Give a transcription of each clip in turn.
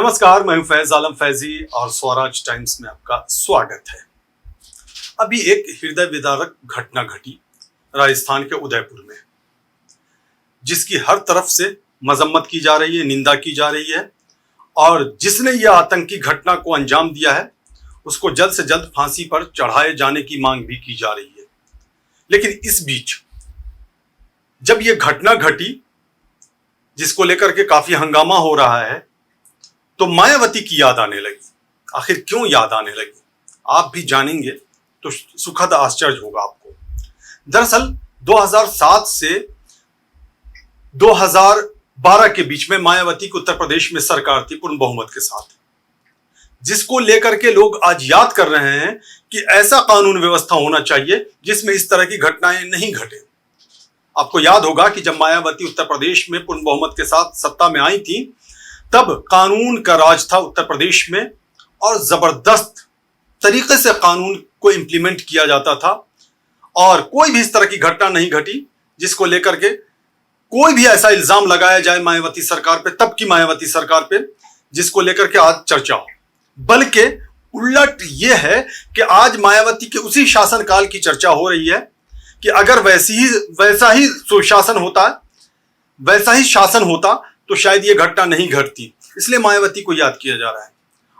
नमस्कार, मैं हूं फैज आलम फैजी और स्वराज टाइम्स में आपका स्वागत है। अभी एक हृदय विदारक घटना घटी राजस्थान के उदयपुर में, जिसकी हर तरफ से मजम्मत की जा रही है, निंदा की जा रही है और जिसने यह आतंकी घटना को अंजाम दिया है उसको जल्द से जल्द फांसी पर चढ़ाए जाने की मांग भी की जा रही है। लेकिन इस बीच जब यह घटना घटी, जिसको लेकर के काफी हंगामा हो रहा है, तो मायावती की याद आने लगी। आखिर क्यों याद आने लगी, आप भी जानेंगे तो सुखद आश्चर्य होगा आपको। दरअसल 2007 से 2012 के बीच में मायावती की उत्तर प्रदेश में सरकार थी पूर्ण बहुमत के साथ, जिसको लेकर के लोग आज याद कर रहे हैं कि ऐसा कानून व्यवस्था होना चाहिए जिसमें इस तरह की घटनाएं नहीं घटे। आपको याद होगा कि जब मायावती उत्तर प्रदेश में पूर्ण बहुमत के साथ सत्ता में आई थी, तब कानून का राज था उत्तर प्रदेश में और जबरदस्त तरीके से कानून को इंप्लीमेंट किया जाता था और कोई भी इस तरह की घटना नहीं घटी जिसको लेकर के कोई भी ऐसा इल्जाम लगाया जाए मायावती सरकार पे, तब की मायावती सरकार पे, जिसको लेकर के आज चर्चा हो। बल्कि उलट ये है कि आज मायावती के उसी शासनकाल की चर्चा हो रही है कि अगर वैसा ही सुशासन होता, वैसा ही शासन होता तो शायद ये घटना नहीं घटती। इसलिए मायावती को याद किया जा रहा है।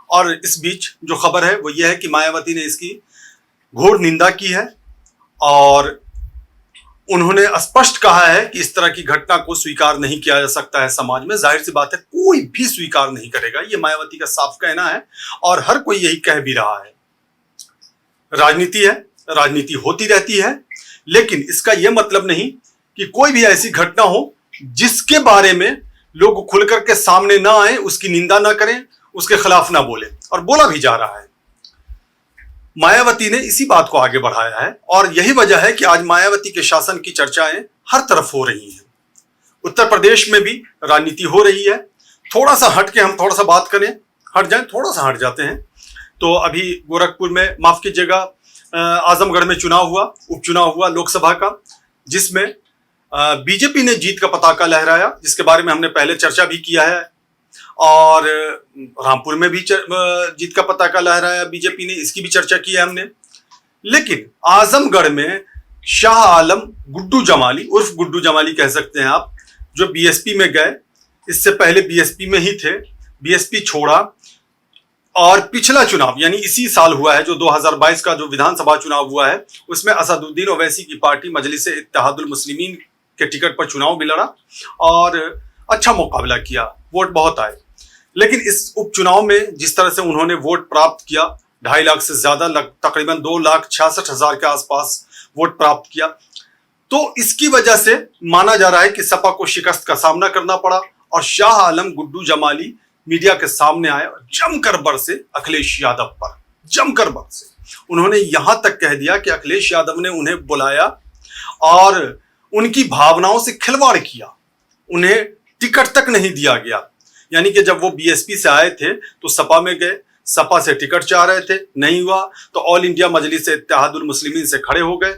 और इस बीच जो खबर है वो ये है कि मायावती ने इसकी घोर निंदा की है और उन्होंने स्पष्ट कहा है कि इस तरह की घटना को स्वीकार नहीं किया जा सकता है समाज में। जाहिर सी बात है, कोई भी स्वीकार नहीं करेगा, ये मायावती का साफ कहना है और हर कोई यही कह भी रहा है। राजनीति है, राजनीति होती रहती है, लेकिन इसका यह मतलब नहीं कि कोई भी ऐसी घटना हो जिसके बारे में लोग खुल करके सामने ना आए, उसकी निंदा ना करें, उसके खिलाफ ना बोले। और बोला भी जा रहा है। मायावती ने इसी बात को आगे बढ़ाया है और यही वजह है कि आज मायावती के शासन की चर्चाएं हर तरफ हो रही हैं। उत्तर प्रदेश में भी राजनीति हो रही है। थोड़ा सा हट के हम थोड़ा सा बात करें, हट जाएं, थोड़ा सा हट जाते हैं तो अभी गोरखपुर में, माफ कीजिएगा, आजमगढ़ में चुनाव हुआ, उपचुनाव हुआ लोकसभा का, जिसमें बीजेपी ने जीत का पताका लहराया, जिसके बारे में हमने पहले चर्चा भी किया है। और रामपुर में भी जीत का पताका लहराया बीजेपी ने, इसकी भी चर्चा की है हमने। लेकिन आजमगढ़ में शाह आलम गुड्डू जमाली, उर्फ गुड्डू जमाली कह सकते हैं आप, जो बीएसपी में गए, इससे पहले बीएसपी में ही थे, बीएसपी छोड़ा और पिछला चुनाव यानी इसी साल हुआ है जो 2022 का जो विधानसभा चुनाव हुआ है, उसमें असदुद्दीन ओवैसी की पार्टी मजलिस इत्तेहादुल मुस्लिमीन के टिकट पर चुनाव भी लड़ा और अच्छा मुकाबला किया, वोट बहुत आए। लेकिन इस उपचुनाव में जिस तरह से उन्होंने वोट प्राप्त किया, 2.5 लाख से ज्यादा, तकरीबन 2,66,000 के आसपास वोट प्राप्त किया, तो इसकी वजह से माना जा रहा है कि सपा को शिकस्त का सामना करना पड़ा और शाह आलम गुड्डू जमाली मीडिया के सामने आए और जमकर बरसे अखिलेश यादव पर, जमकर बरसे। उन्होंने यहां तक कह दिया कि अखिलेश यादव ने उन्हें बुलाया और उनकी भावनाओं से खिलवाड़ किया, उन्हें टिकट तक नहीं दिया गया। यानी कि जब वो बीएसपी से आए थे तो सपा में गए, सपा से टिकट चाह रहे थे, नहीं हुआ तो ऑल इंडिया मजलिस इत्तेहादुल मुस्लिमीन से खड़े हो गए।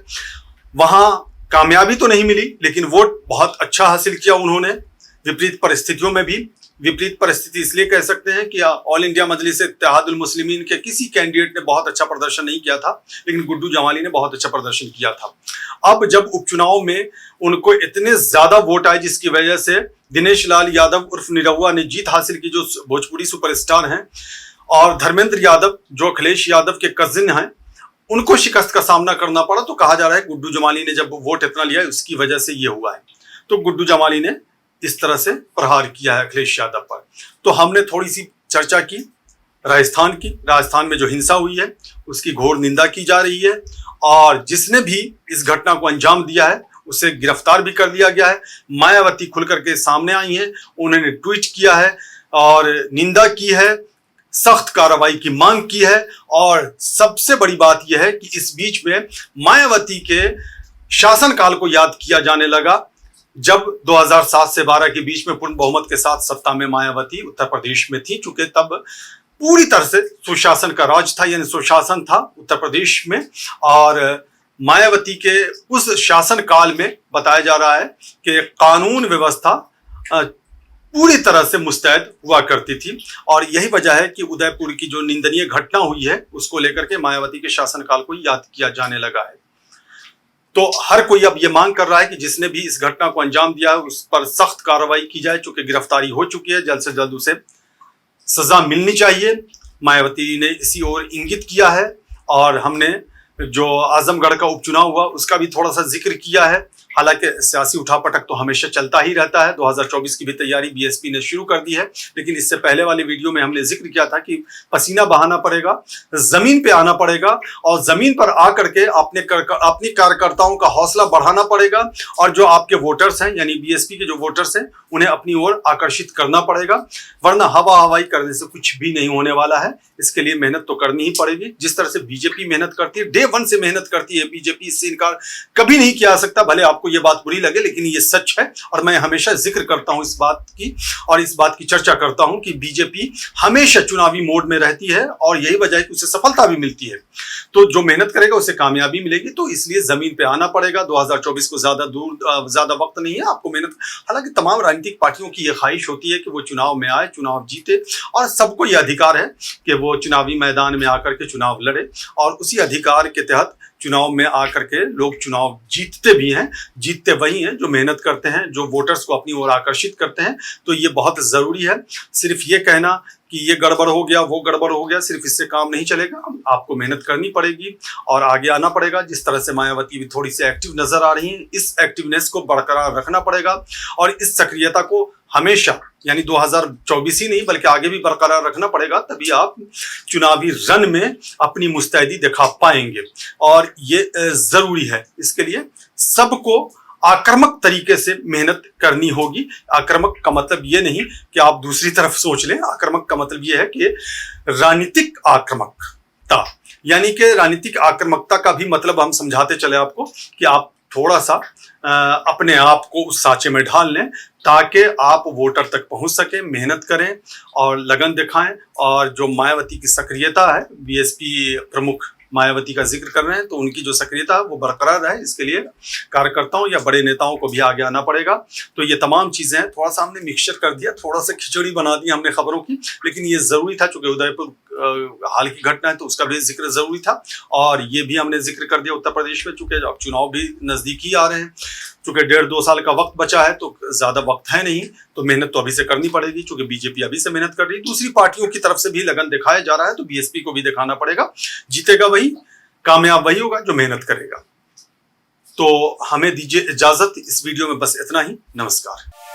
वहां कामयाबी तो नहीं मिली, लेकिन वोट बहुत अच्छा हासिल किया उन्होंने, विपरीत परिस्थितियों में भी। विपरीत परिस्थिति इसलिए कह सकते हैं कि ऑल इंडिया मजलिस इत्तेहादुल मुस्लिमीन के किसी कैंडिडेट ने बहुत अच्छा प्रदर्शन नहीं किया था, लेकिन गुड्डू जमाली ने बहुत अच्छा प्रदर्शन किया था। अब जब उपचुनाव में उनको इतने ज्यादा वोट आए, जिसकी वजह से दिनेश लाल यादव उर्फ निरहुआ ने जीत हासिल की, जो भोजपुरी सुपरस्टार हैं, और धर्मेंद्र यादव जो अखिलेश यादव के कजिन हैं, उनको शिकस्त का सामना करना पड़ा। तो कहा जा रहा है गुड्डू जमाली ने जब वोट इतना लिया उसकी वजह से ये हुआ है। तो गुड्डू जमाली ने इस तरह से प्रहार किया है अखिलेश यादव पर। तो हमने थोड़ी सी चर्चा की राजस्थान की। राजस्थान में जो हिंसा हुई है उसकी घोर निंदा की जा रही है और जिसने भी इस घटना को अंजाम दिया है उसे गिरफ्तार भी कर लिया गया है। मायावती खुल करके सामने आई हैं, उन्होंने ट्वीट किया है और निंदा की है, सख्त कार्रवाई की मांग की है। और सबसे बड़ी बात यह है कि इस बीच में मायावती के शासनकाल को याद किया जाने लगा, जब 2007 से 12 के बीच में पूर्ण बहुमत के साथ सत्ता में मायावती उत्तर प्रदेश में थी। चूंकि तब पूरी तरह से सुशासन का राज था, यानी सुशासन था उत्तर प्रदेश में। और मायावती के उस शासन काल में बताया जा रहा है कि कानून व्यवस्था पूरी तरह से मुस्तैद हुआ करती थी। और यही वजह है कि उदयपुर की जो निंदनीय घटना हुई है उसको लेकर के मायावती के शासनकाल को याद किया जाने लगा है। तो हर कोई अब ये मांग कर रहा है कि जिसने भी इस घटना को अंजाम दिया है उस पर सख्त कार्रवाई की जाए। चूंकि गिरफ्तारी हो चुकी है, जल्द से जल्द उसे सजा मिलनी चाहिए। मायावती ने इसी ओर इंगित किया है। और हमने जो आजमगढ़ का उपचुनाव हुआ उसका भी थोड़ा सा जिक्र किया है। हालांकि सियासी उठापटक तो हमेशा चलता ही रहता है। 2024 की भी तैयारी बीएसपी ने शुरू कर दी है, लेकिन इससे पहले वाली वीडियो में हमने जिक्र किया था कि पसीना बहाना पड़ेगा, जमीन पे आना पड़ेगा और जमीन पर आकर के अपनी कार्यकर्ताओं का हौसला बढ़ाना पड़ेगा और जो आपके वोटर्स हैं यानी बीएसपी के जो वोटर्स हैं उन्हें अपनी ओर आकर्षित करना पड़ेगा, वरना हवा हवाई करने से कुछ भी नहीं होने वाला है। इसके लिए मेहनत तो करनी ही पड़ेगी। जिस तरह से बीजेपी मेहनत करती है, डे वन से मेहनत करती है बीजेपी, इससे इनकार कभी नहीं किया जा सकता। भले आपको ये बात बुरी लगे लेकिन ये सच है और मैं हमेशा जिक्र करता हूं इस बात की और इस बात की चर्चा करता हूं कि बीजेपी हमेशा चुनावी मोड में रहती है और यही वजह है कि उसे सफलता भी मिलती है। तो जो मेहनत करेगा उसे कामयाबी मिलेगी। तो इसलिए जमीन पे आना पड़ेगा। 2024 को ज्यादा वक्त नहीं है, आपको मेहनत। हालांकि तमाम राजनीतिक पार्टियों की यह ख्वाहिश होती है कि वो चुनाव में आए, चुनाव जीते और सबको यह अधिकार है कि वो चुनावी मैदान में आकर के चुनाव लड़े और उसी अधिकार के तहत चुनाव में आकर के लोग चुनाव जीतते भी हैं। जीतते वही हैं जो मेहनत करते हैं, जो वोटर्स को अपनी ओर आकर्षित करते हैं। तो ये बहुत जरूरी है। सिर्फ ये कहना कि ये गड़बड़ हो गया, वो गड़बड़ हो गया, सिर्फ इससे काम नहीं चलेगा। आपको मेहनत करनी पड़ेगी और आगे आना पड़ेगा। जिस तरह से मायावती भी थोड़ी सी एक्टिव नजर आ रही है, इस एक्टिवनेस को बरकरार रखना पड़ेगा और इस सक्रियता को हमेशा यानी 2024 ही नहीं बल्कि आगे भी बरकरार रखना पड़ेगा। तभी आप चुनावी रन में अपनी मुस्तैदी दिखा पाएंगे और ये जरूरी है। इसके लिए सबको आक्रामक तरीके से मेहनत करनी होगी। आक्रामक का मतलब ये नहीं कि आप दूसरी तरफ सोच लें। आक्रामक का मतलब ये है कि राजनीतिक आक्रामकता, यानी कि राजनीतिक आक्रामकता का भी मतलब हम समझाते चले आपको कि आप थोड़ा सा अपने आप को उस सांचे में ढाल लें ताकि आप वोटर तक पहुंच सकें, मेहनत करें और लगन दिखाएं। और जो मायावती की सक्रियता है, बीएसपी प्रमुख मायावती का जिक्र कर रहे हैं, तो उनकी जो सक्रियता है वो बरकरार रहे। इसके लिए कार्यकर्ताओं या बड़े नेताओं को भी आगे आना पड़ेगा। तो ये तमाम चीजें हैं। थोड़ा सा हमने मिक्सचर कर दिया, थोड़ा सा खिचड़ी बना दी हमने खबरों की, लेकिन ये जरूरी था चूंकि उदयपुर हाल की घटना है तो उसका भी जिक्र जरूरी था। और ये भी हमने जिक्र कर दिया उत्तर प्रदेश में, चूंकि अब चुनाव भी नजदीक ही आ रहे हैं। चूंकि 1.5-2 साल का वक्त बचा है तो ज्यादा वक्त है नहीं, तो मेहनत तो अभी से करनी पड़ेगी। चूंकि बीजेपी अभी से मेहनत कर रही है, दूसरी पार्टियों की तरफ से भी लगन दिखाया जा रहा है, तो बीएसपी को भी दिखाना पड़ेगा। जीतेगा वही, कामयाब वही होगा जो मेहनत करेगा। तो हमें दीजिए इजाजत। इस वीडियो में बस इतना ही। नमस्कार।